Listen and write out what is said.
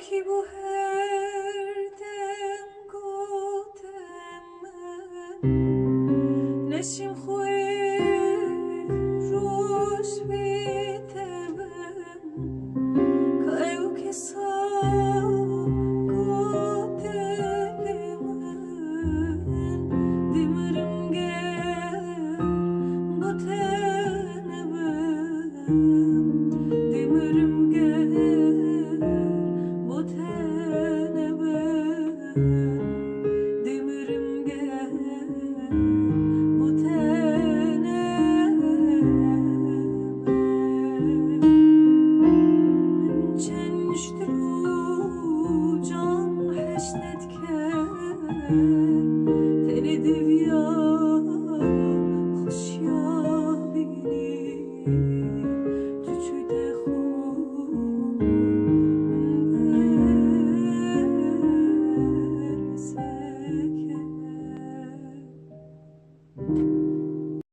ki bu her dem gotem nesim خوی روز بیتبم کایو که سا gotem dimirim gel botenebem dimirim gel botenebem dimirim gel botenebem çeniştir